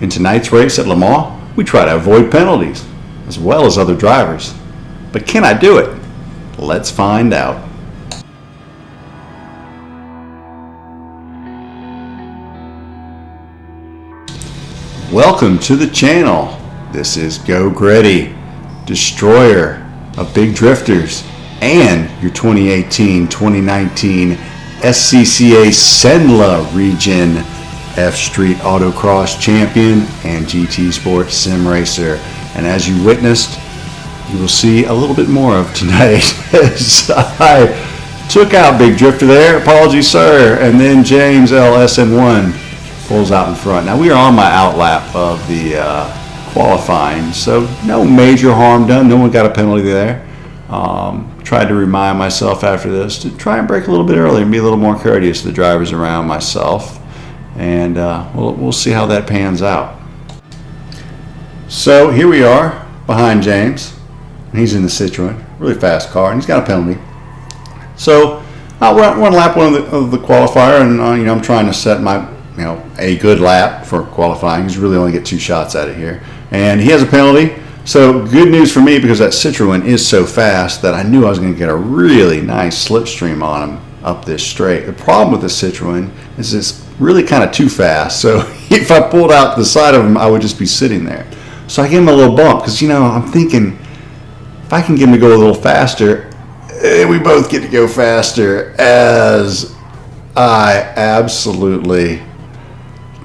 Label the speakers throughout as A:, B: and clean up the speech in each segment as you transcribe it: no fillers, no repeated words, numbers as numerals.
A: In tonight's race at Le Mans, we try to avoid penalties, as well as other drivers. But can I do it? Let's find out. Welcome to the channel. This is Geauxgreddy, destroyer of big drifters, and your 2018-2019 SCCA Senla Region F Street Autocross Champion and GT Sports Sim Racer. And as you witnessed, you will see a little bit more of tonight as I took out Big Drifter there. Apologies, sir. And then James LSN1 pulls out in front. Now we are on my outlap of the qualifying, so no major harm done. No one got a penalty there. Tried to remind myself after this to try and brake a little bit early and be a little more courteous to the drivers around myself. And we'll see how that pans out. So here we are behind James. He's in the Citroen, really fast car, and he's got a penalty. So we're on lap one of the qualifier, and I'm trying to set my a good lap for qualifying. He's really only get 2 shots at it here, and he has a penalty. So good news for me, because that Citroen is so fast that I knew I was going to get a really nice slipstream on him up this straight. The problem with the Citroen is it's really kind of too fast. So if I pulled out the side of him, I would just be sitting there. So I gave him a little bump because I'm thinking if I can get him to go a little faster, we both get to go faster, as I absolutely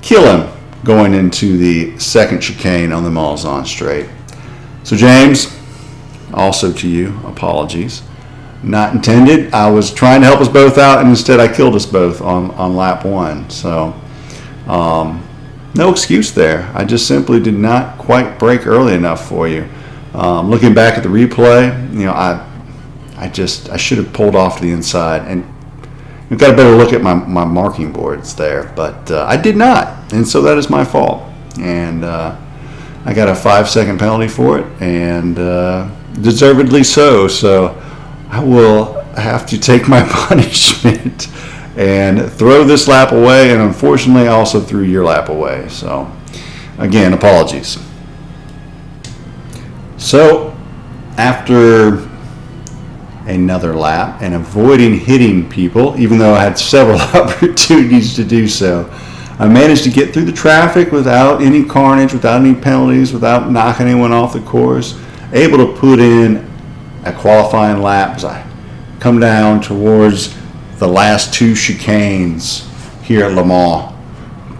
A: kill him going into the second chicane on the Malzahn straight. So James, also to you, apologies. Not intended. I was trying to help us both out, and instead I killed us both on lap 1. So no excuse there. I just simply did not quite brake early enough for you. Looking back at the replay, I should have pulled off to the inside, and you've got a better look at my marking boards there, but I did not, and so that is my fault. And I got a 5-second penalty for it, and deservedly so. So I will have to take my punishment and throw this lap away, and unfortunately I also threw your lap away. So again, apologies. So after another lap and avoiding hitting people, even though I had several opportunities to do so, I managed to get through the traffic without any carnage, without any penalties, without knocking anyone off the course. Able to put in a qualifying lap as I come down towards the last 2 chicanes here at Le Mans.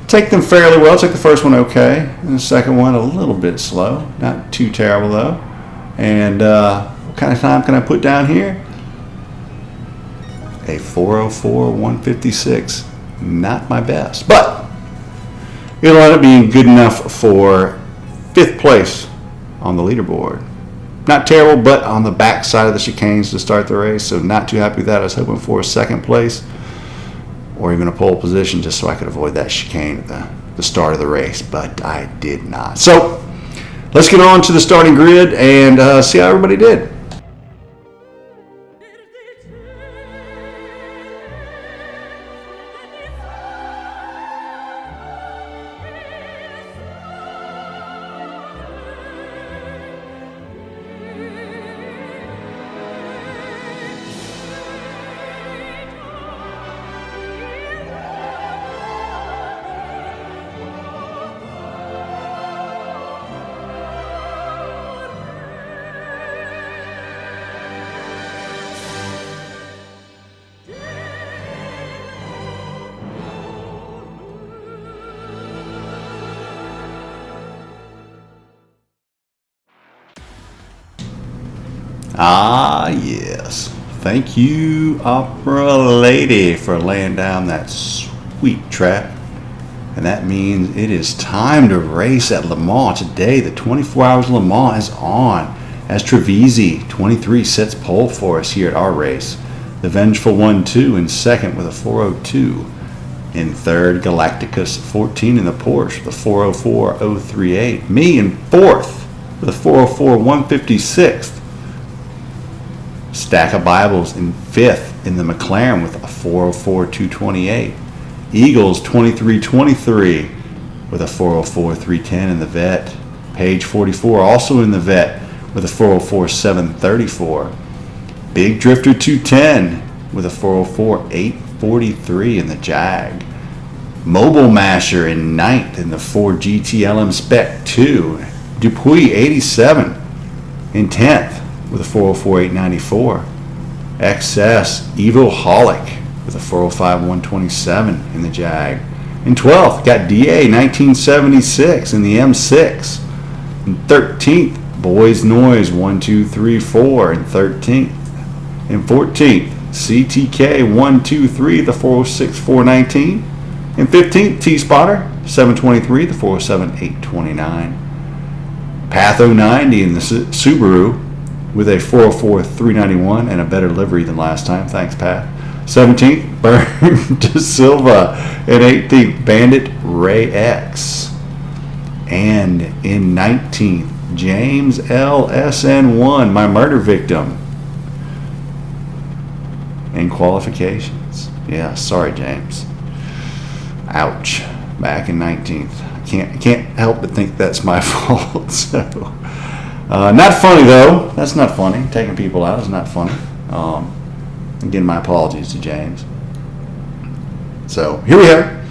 A: Take them fairly well. Took the first one okay, and the second one a little bit slow. Not too terrible though. And what kind of time can I put down here? A 4:04.156. Not my best, but it'll end up being good enough for 5th place on the leaderboard. Not terrible, but on the back side of the chicanes to start the race, so not too happy with that. I was hoping for a 2nd place or even a pole position just so I could avoid that chicane at the start of the race, but I did not. So let's get on to the starting grid and see how everybody did. Ah, yes. Thank you, Opera Lady, for laying down that sweet track. And that means it is time to race at Le Mans today. The 24 Hours of Le Mans is on as Trevisi, 23, sets pole for us here at our race. The Vengeful 1-2 in second with a 4:02. In third, Galacticus 14 in the Porsche, the 4:04.038. Me in fourth with a 4:04.156. Stack of Bibles in fifth in the McLaren with a 4:04.228. Eagles 2323 with a 404 310 in the vet. Page 44 also in the vet with a 404 734. Big Drifter 210 with a 404 843 in the Jag. Mobile Masher in 9th in the Ford GT LM Spec 2. Dupuis 87 in 10th with a 404 894. XS Evo Holic with a 405 127 in the Jag. In 12th, got DA 1976 in the M6. In 13th, Boys Noise 1234 in 13th. In 14th, CTK 123, the 406 419. In 15th, T-Spotter 723, the 407 829. Path 090 in the Subaru with a 404 391 and a better livery than last time. Thanks, Path. 17th, Burn De Silva. And 18th, Bandit Ray X. And in 19th, James LSN1, my murder victim. In qualifications. Yeah, sorry, James. Ouch. Back in 19th. I can't help but think that's my fault. So, not funny though. That's not funny. Taking people out is not funny. Again, my apologies to James. So here we are,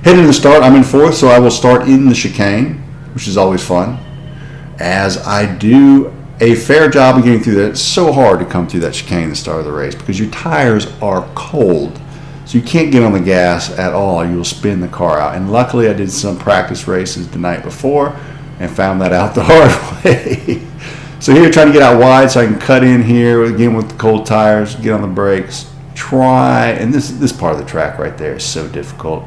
A: heading to the start. I'm in 4th, so I will start in the chicane, which is always fun, as I do a fair job of getting through that. It's so hard to come through that chicane at the start of the race because your tires are cold. So you can't get on the gas at all. You'll spin the car out. And luckily I did some practice races the night before and found that out the hard way. So here trying to get out wide so I can cut in here again with the cold tires, get on the brakes, try. And this part of the track right there is so difficult.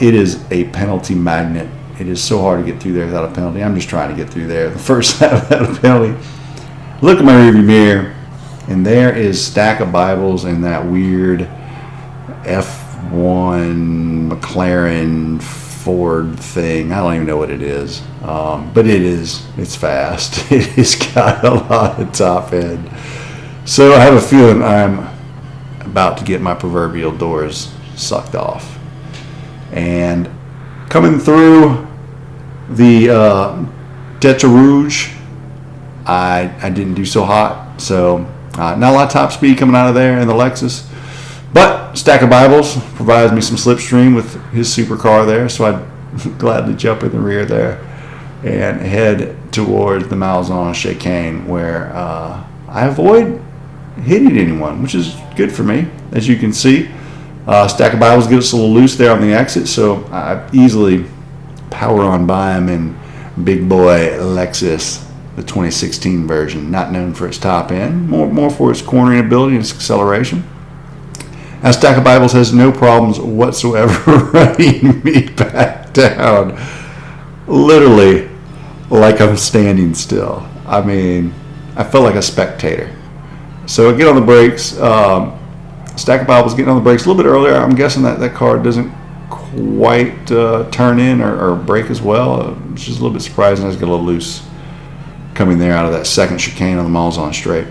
A: It is a penalty magnet. It is so hard to get through there without a penalty. I'm just trying to get through there the first lap without a penalty. Look at my rearview mirror, and there is stack of Bibles and that weird F1 McLaren Ford thing. I don't even know what it is, but it's fast. It has got a lot of top end. So I have a feeling I'm about to get my proverbial doors sucked off. And coming through the Tetra Rouge, I didn't do so hot, so not a lot of top speed coming out of there in the Lexus. But Stack of Bibles provides me some slipstream with his supercar there, so I'd gladly jump in the rear there and head towards the Malzahn chicane, where I avoid hitting anyone, which is good for me. As you can see, Stack of Bibles gets us a little loose there on the exit, so I easily power on by him in big boy Lexus, the 2016 version, not known for its top end, more for its cornering ability and its acceleration. Now, Stack of Bibles has no problems whatsoever running me back down, literally like I'm standing still. I mean, I felt like a spectator. So I get on the brakes. Stack of Bibles getting on the brakes a little bit earlier. I'm guessing that car doesn't quite turn in or brake as well, which is a little bit surprising. I just got a little loose coming there out of that second chicane on the Malzahn straight.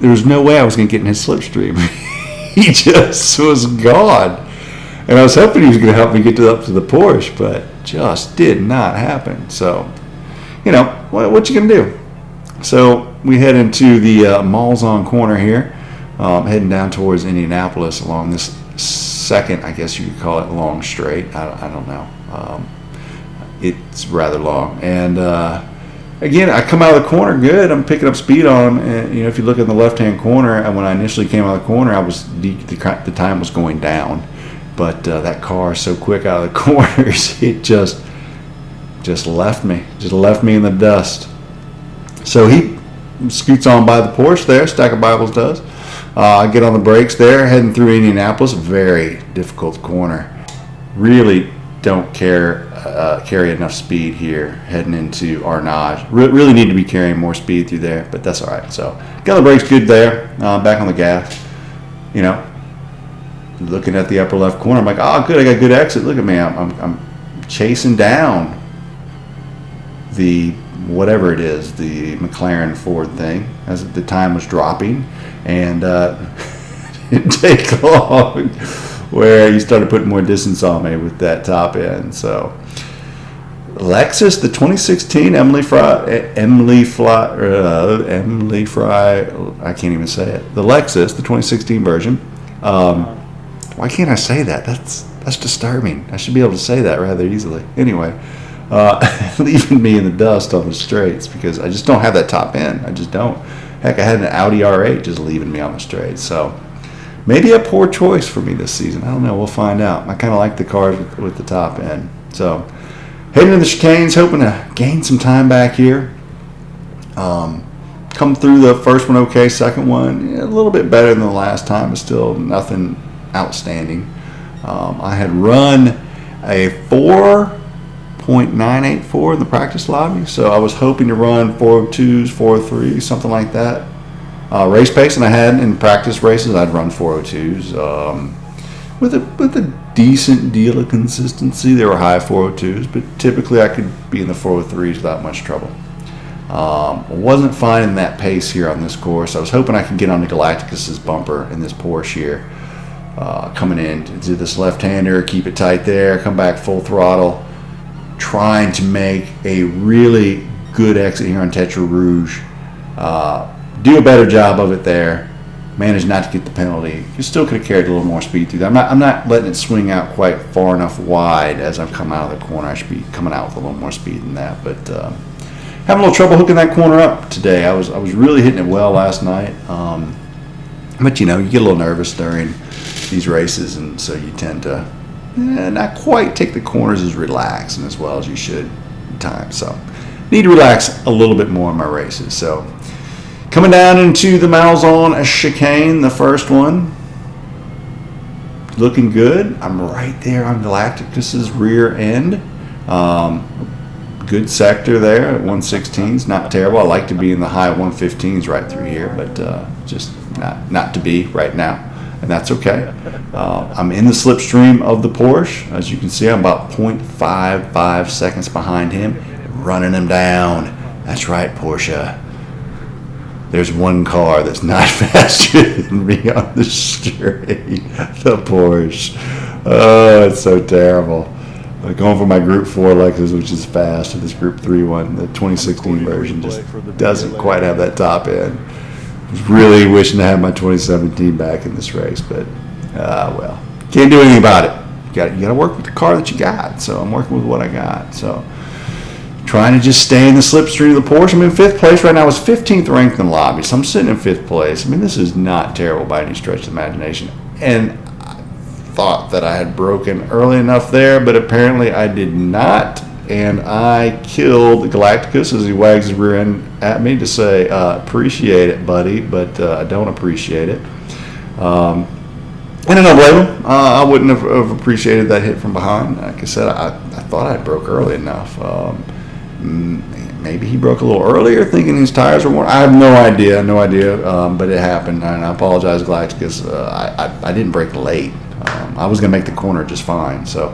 A: There was no way I was going to get in his slipstream. He just was gone. And I was hoping he was going to help me get up to the Porsche, but just did not happen. So, what you going to do? So we head into the Malzahn corner here, heading down towards Indianapolis along this second, I guess you could call it, long straight. I don't know. It's rather long. And again, I come out of the corner good. I'm picking up speed on him. And, if you look in the left-hand corner, and when I initially came out of the corner, the time was going down. But that car so quick out of the corners, it just left me. Just left me in the dust. So he scoots on by the Porsche there, Stack of Bibles does. I get on the brakes there, heading through Indianapolis. Very difficult corner. Really don't carry enough speed here heading into Arnage. Really need to be carrying more speed through there, but that's all right. So got the brakes good there. Back on the gas. Looking at the upper left corner, I'm like, oh, good, I got good exit. Look at me, I'm chasing down the whatever it is, the McLaren Ford thing, as the time was dropping, and didn't take long where he started putting more distance on me with that top end. So Lexus, the 2016 Emily Fry, I can't even say it. The Lexus, the 2016 version. Why can't I say that? That's disturbing. I should be able to say that rather easily. Anyway, leaving me in the dust on the straights because I just don't have that top end. I just don't. Heck, I had an Audi R8 just leaving me on the straights. So maybe a poor choice for me this season. I don't know. We'll find out. I kind of like the cars with the top end. So heading to the chicanes, hoping to gain some time back here. Come through the first one okay, second one a little bit better than the last time, but still nothing outstanding. I had run a 4.984 in the practice lobby, so I was hoping to run 402s, 403s, something like that. Race pace, and I had in practice races, I'd run 402s with a decent deal of consistency. They were high 402s, but typically I could be in the 403s without much trouble. Wasn't finding that pace here on this course. I was hoping I could get on the Galacticus's bumper in this Porsche here. Coming in to do this left-hander, keep it tight there, come back full throttle, trying to make a really good exit here on Tetra Rouge. Do a better job of it there. Managed not to get the penalty. You still could have carried a little more speed through that. I'm not letting it swing out quite far enough wide as I've come out of the corner. I should be coming out with a little more speed than that, but having a little trouble hooking that corner up today. I was really hitting it well last night, but you get a little nervous during these races, and so you tend to not quite take the corners as relaxed and as well as you should at times. So need to relax a little bit more in my races. So coming down into the Malzahn chicane, the first one, looking good. I'm right there on Galacticus's rear end. Good sector there at 116s, not terrible. I like to be in the high 115s right through here, but just not to be right now, and that's okay. I'm in the slipstream of the Porsche. As you can see, I'm about 0.55 seconds behind him, running him down. That's right, Porsche. There's one car that's not faster than me on the straight, the Porsche. Oh, it's so terrible. Going for my Group 4 Lexus, which is fast, and this Group 3 one, the 2016 version, just doesn't quite have that top end. I was really wishing to have my 2017 back in this race, but well, can't do anything about it. You got to work with the car that you got. So I'm working with what I got. So trying to just stay in the slipstream of the Porsche. I'm in 5th place right now. I was 15th ranked in the lobby, so I'm sitting in 5th place. I mean, this is not terrible by any stretch of the imagination. And thought that I had broken early enough there, but apparently I did not, and I killed Galacticus as he wags his rear end at me to say, appreciate it, buddy, but I don't appreciate it. And I don't blame him. I wouldn't have appreciated that hit from behind. Like I said, I thought I broke early enough. Maybe he broke a little earlier thinking his tires were worn. I have no idea, but it happened, and I apologize, Galacticus. I didn't break late. I was going to make the corner just fine. So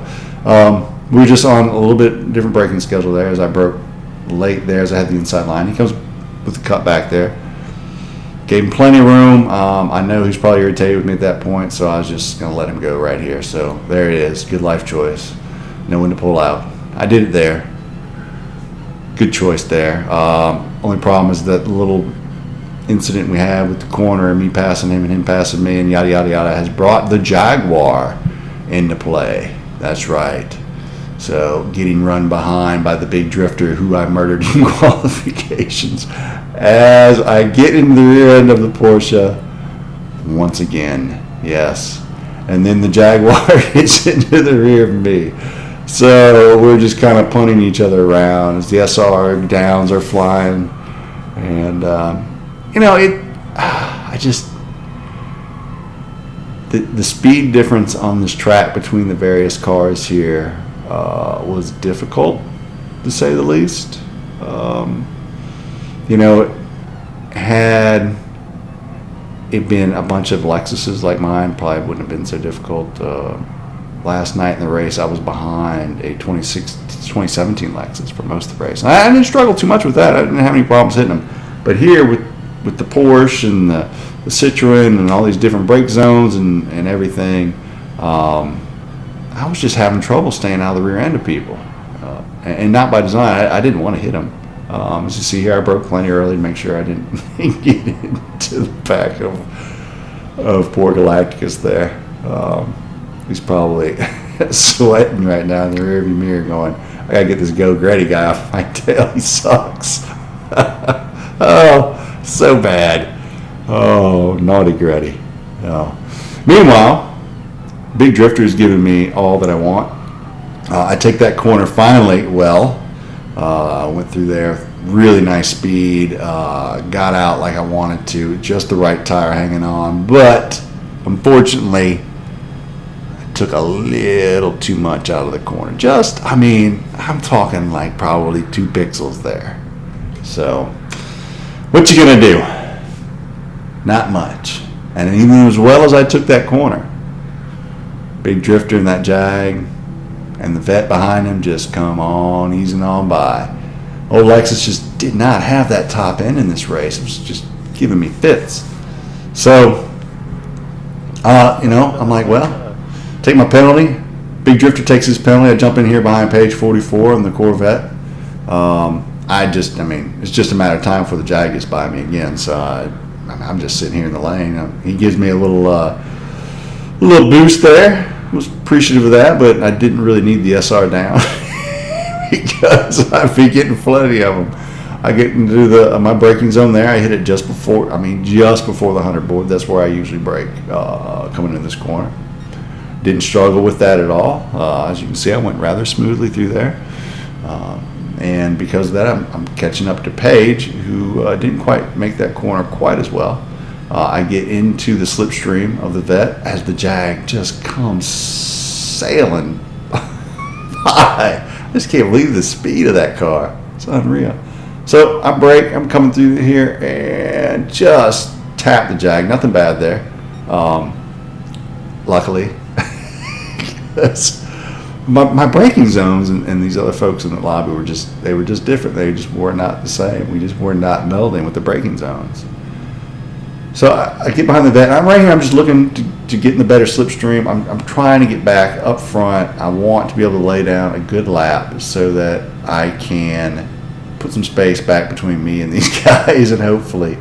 A: we were just on a little bit different braking schedule there as I broke late there as I had the inside line. He comes with the cut back there. Gave him plenty of room. I know he's probably irritated with me at that point, so I was just going to let him go right here. So there it is. Good life choice. Know when to pull out. I did it there. Good choice there. Only problem is that little incident we had with the corner and me passing him and him passing me and yada yada yada has brought the Jaguar into play. That's right. So getting run behind by the big drifter who I murdered in qualifications as I get into the rear end of the Porsche once again. Yes. And then the Jaguar hits into the rear of me. So we're just kind of punting each other around as the SR downs are flying. And the speed difference on this track between the various cars here was difficult, to say the least. Had it been a bunch of Lexuses like mine, probably wouldn't have been so difficult. Last night in the race, I was behind a 2017 Lexus for most of the race. I didn't struggle too much with that. I didn't have any problems hitting them. But here, with with the Porsche and the Citroen and all these different brake zones and everything, I was just having trouble staying out of the rear end of people, and not by design. I didn't want to hit them. As you see here, I broke plenty early to make sure I didn't get into the back of poor Galacticus there. He's probably sweating right now in the rearview mirror going, I gotta get this Geauxgreddy guy off my tail. He sucks. Oh, so bad. Oh, naughty Greddy. Oh. Meanwhile, Big Drifter is giving me all that I want. I take that corner finally well. I went through there, really nice speed, got out like I wanted to, just the right tire hanging on, but unfortunately I took a little too much out of the corner. I'm talking like probably 2 pixels there. So what you gonna do? Not much. And even as well as I took that corner, Big Drifter and that Jag and the vet behind him just come on, easing on by. Old Lexus just did not have that top end in this race. It was just giving me fits. So, I'm like, well, take my penalty. Big Drifter takes his penalty. I jump in here behind page 44 in the Corvette. It's just a matter of time before the Jag gets by me again. So I'm just sitting here in the lane. He gives me a little boost there. I was appreciative of that, but I didn't really need the SR down because I'd be getting plenty of them. I get into my braking zone there. I hit it just before the 100 board. That's where I usually brake coming into this corner. Didn't struggle with that at all. As you can see, I went rather smoothly through there. And because of that, I'm catching up to Paige, who didn't quite make that corner quite as well. I get into the slipstream of the vet as the Jag just comes sailing by. I just can't believe the speed of that car. It's unreal. So I brake. I'm coming through here and just tap the Jag. Nothing bad there. Luckily. My braking zones and these other folks in the lobby were just different. They just were not the same. We just were not melding with the braking zones. So I get behind the vet, and I'm right here. I'm just looking to get in the better slipstream. I'm trying to get back up front. I want to be able to lay down a good lap so that I can put some space back between me and these guys and hopefully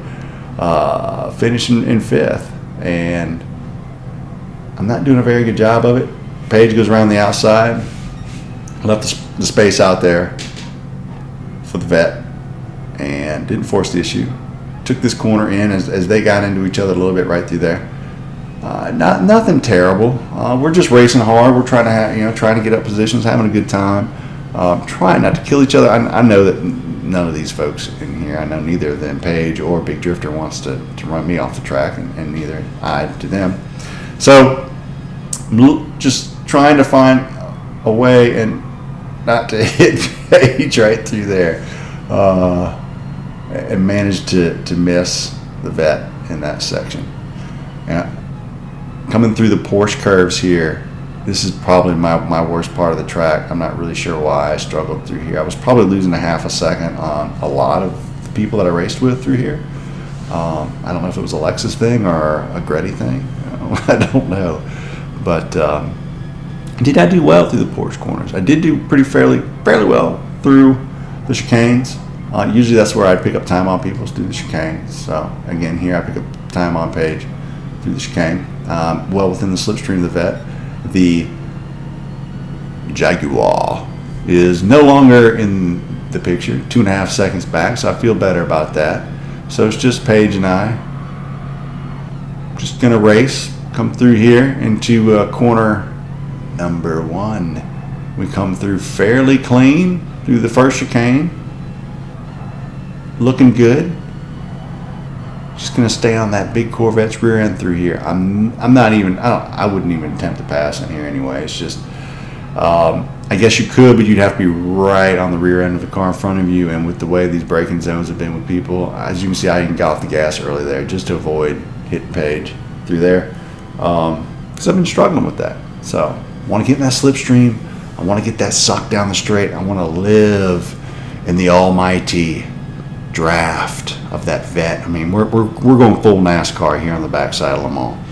A: finish in 5th. And I'm not doing a very good job of it. Paige goes around the outside. Left the space out there for the vet and didn't force the issue. Took this corner in as they got into each other a little bit right through there. Nothing terrible. We're just racing hard. We're trying to get up positions, having a good time. Trying not to kill each other. I know that none of these folks in here, I know neither of them, Paige or Big Drifter, wants to run me off the track, and neither I to them. So just trying to find a way and not to hit Paige right through there. And managed to miss the vet in that section. And coming through the Porsche curves here, this is probably my worst part of the track. I'm not really sure why I struggled through here. I was probably losing a half a second on a lot of the people that I raced with through here. I don't know if it was a Lexus thing or a Greddy thing. I don't know. But did I do well through the Porsche corners? I did do fairly well through the chicanes. Usually that's where I'd pick up time on people, through the chicanes. So again, here I pick up time on Paige through the chicane. Well within the slipstream of the vet. The Jaguar is no longer in the picture, 2.5 seconds back, so I feel better about that. So it's just Paige and I. Just gonna race, come through here into corner number 1. We come through fairly clean through the first chicane. Looking good. Just gonna stay on that big Corvette's rear end through here. I wouldn't even attempt to pass in here anyway. It's just, I guess you could, but you'd have to be right on the rear end of the car in front of you. And with the way these braking zones have been with people, as you can see, I even got off the gas early there just to avoid hitting Paige through there. Because I've been struggling with that. So I want to get in that slipstream. I want to get that suck down the straight. I want to live in the almighty draft of that vet. I mean, we're going full NASCAR here on the backside of Le Mans.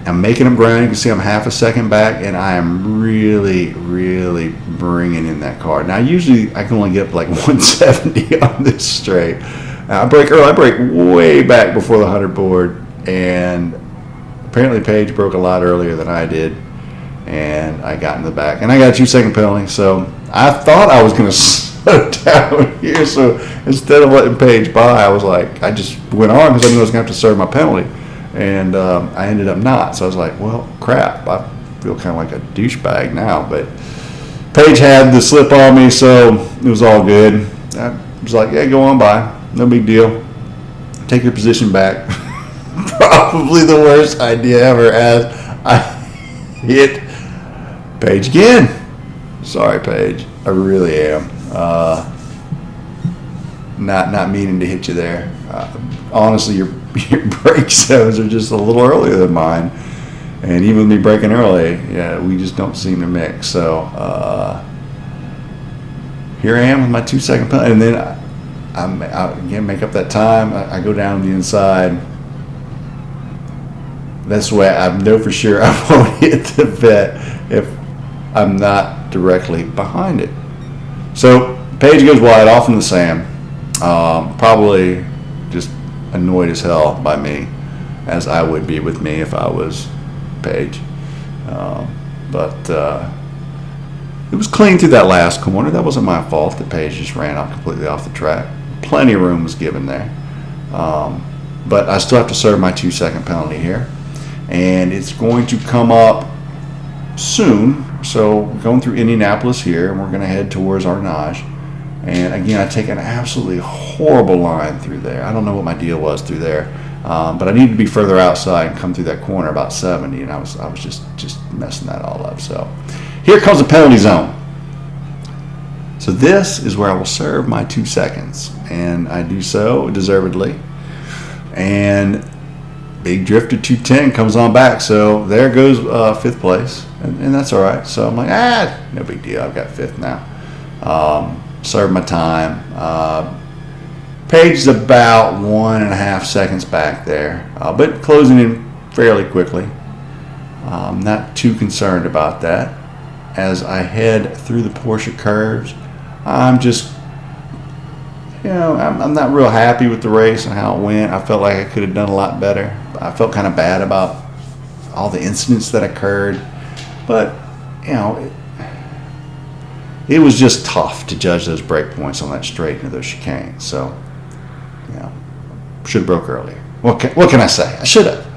A: I'm making them ground. You can see I'm half a second back, and I am really, really bringing in that car. Now, usually I can only get up like 170 on this straight. I brake early. I brake way back before the 100 board, and apparently Paige broke a lot earlier than I did, and I got in the back. And I got a 2-second penalty, so I thought I was going to slow down here. So instead of letting Paige by, I was like, I just went on because I knew I was going to have to serve my penalty. And I ended up not. So I was like, well, crap. I feel kind of like a douchebag now. But Paige had the slip on me, so it was all good. I was like, yeah, go on by. No big deal. Take your position back. Probably the worst idea ever, as I hit Paige again. Sorry, Paige. I really am. Not meaning to hit you there. Honestly, your brake zones are just a little earlier than mine, and even me braking early, yeah, we just don't seem to mix. So here I am with my 2-second penalty, and then I again make up that time. I go down the inside. That's the way I know for sure I won't hit the vet if I'm not directly behind it. So Paige goes wide off in the sand. Probably just annoyed as hell by me, as I would be with me if I was Paige. But it was clean through that last corner. That wasn't my fault that Paige just ran off completely off the track. Plenty of room was given there. But I still have to serve my 2-second penalty here. And it's going to come up soon. So we're going through Indianapolis here, and we're going to head towards Arnage. And again, I take an absolutely horrible line through there. I don't know what my deal was through there, but I needed to be further outside and come through that corner about 70, and I was just messing that all up. So here comes the penalty zone. So this is where I will serve my 2 seconds, and I do so deservedly. And Big Drifter 210 comes on back, so there goes 5th place, and that's all right. So I'm like, no big deal. I've got 5th now. Served my time. Paige's about 1.5 seconds back there, but closing in fairly quickly. I'm not too concerned about that. As I head through the Porsche curves, I'm just, I'm not real happy with the race and how it went. I felt like I could have done a lot better. I felt kind of bad about all the incidents that occurred, but it was just tough to judge those break points on that straight into those chicanes. So, should have broke earlier. What can I say? I should have.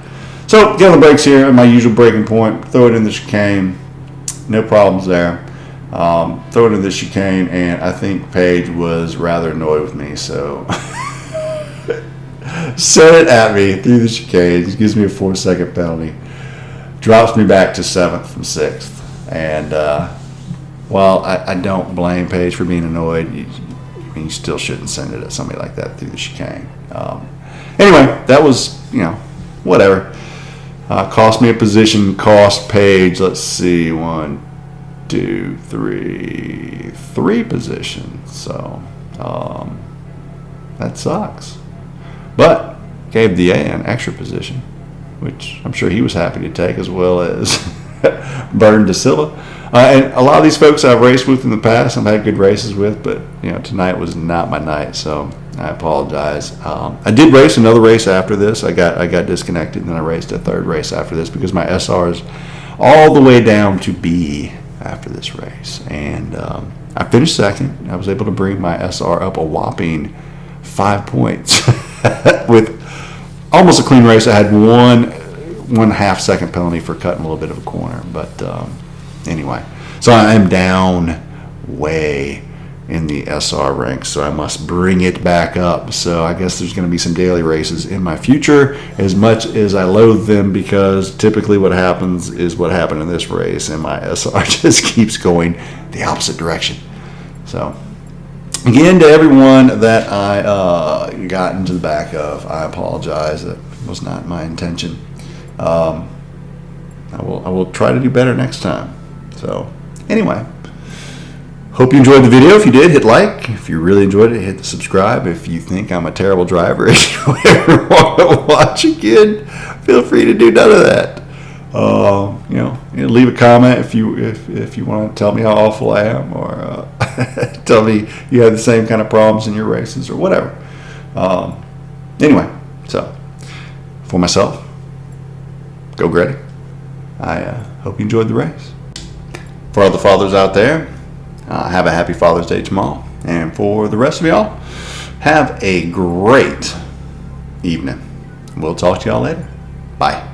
A: So, get on the brakes here at my usual braking point. Throw it in the chicane. No problems there. Throw it in the chicane, and I think Paige was rather annoyed with me. So, set it at me through the chicane. Gives me a 4-second penalty. Drops me back to 7th from 6th. And, while I don't blame Paige for being annoyed, you still shouldn't send it at somebody like that through the chicane. Anyway, that was, whatever. Cost me a position, cost Paige, let's see, 1, 2, 3 positions. So, that sucks. But gave the A an extra position, which I'm sure he was happy to take, as well as Burn DeSilla. And a lot of these folks I've raced with in the past, I've had good races with, but tonight was not my night, so I apologize. I did race another race after this. I got disconnected, and then I raced a third race after this because my SR is all the way down to B after this race. And I finished second. I was able to bring my SR up a whopping 5 points with almost a clean race. I had 1.5 second penalty for cutting a little bit of a corner, but anyway, so I am down way in the SR ranks, so I must bring it back up. So I guess there's going to be some daily races in my future, as much as I loathe them, because typically what happens is what happened in this race, and my SR just keeps going the opposite direction. So again, to everyone that I got into the back of, I apologize. That was not my intention. I will try to do better next time. So anyway, Hope you enjoyed the video. If you did, hit like. If you really enjoyed it, hit the subscribe. If you think I'm a terrible driver and you ever want to watch again, feel free to do none of that. Leave a comment if you want to tell me how awful I am, or tell me you have the same kind of problems in your races or whatever. Anyway, so for myself, Geauxgreddy, I hope you enjoyed the race. For all the fathers out there, have a happy Father's Day tomorrow. And for the rest of y'all, have a great evening. We'll talk to y'all later. Bye.